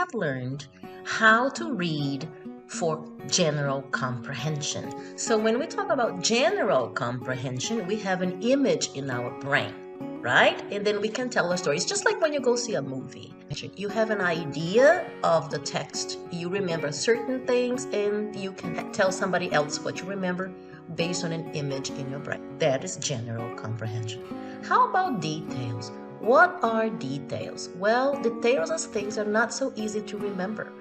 have learned how to read for general comprehension. So when we talk about general comprehension, we have an image in our brain, right? And then we can tell a story. It's just like when you go see a movie. You have an idea of the text. You remember certain things and you can tell somebody else what you remember based on an image in your brain. That is general comprehension. How about details? What are details? Well, details are things that are not so easy to remember.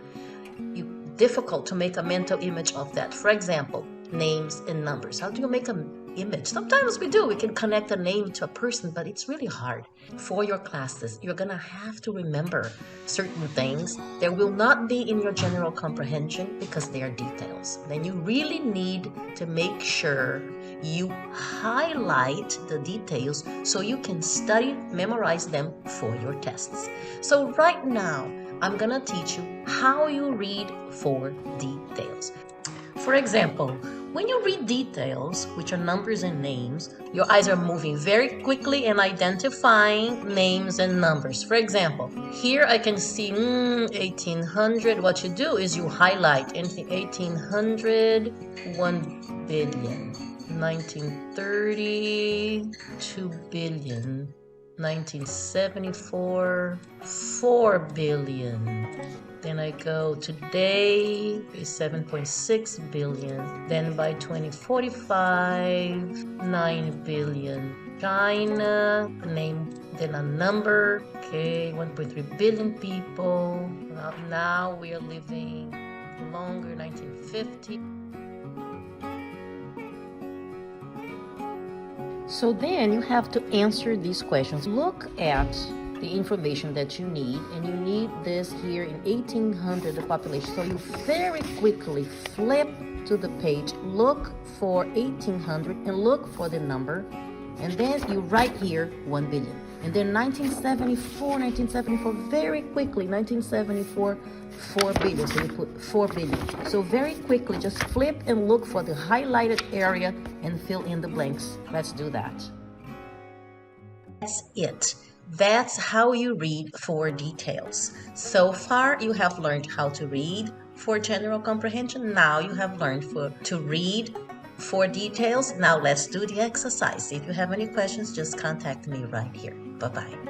Difficult to make a mental image of that. For example, names and numbers. How do you make an image? Sometimes we do. We can connect a name to a person, but it's really hard. For your classes, you're going to have to remember certain things that will not be in your general comprehension because they are details. Then you really need to make sure you highlight the details so you can study, memorize them for your tests. So right now, I'm going to teach you how you read for details. For example, when you read details, which are numbers and names, your eyes are moving very quickly and identifying names and numbers. For example, here I can see 1800. What you do is you highlight anything 1800, 1 billion, 1930, 2 billion. 1974, 4 billion. Then I go today is 7.6 billion. Then by 2045, 9 billion. China, a name, then a number. Okay, 1.3 billion people. Now we are living longer, 1950. So then you have to answer these questions. Look at the information that you need, and you need this here in 1800, the population. So you very quickly flip to the page, look for 1800 and look for the number, and then you write here 1 billion. And then 1974, very quickly, 1974, 4 billion. So you put 4 billion. So very quickly, just flip and look for the highlighted area and fill in the blanks. Let's do that. That's it. That's how you read for details. So far, you have learned how to read for general comprehension. Now you have learned to read for details. Now let's do the exercise. If you have any questions, just contact me right here. Bye-bye.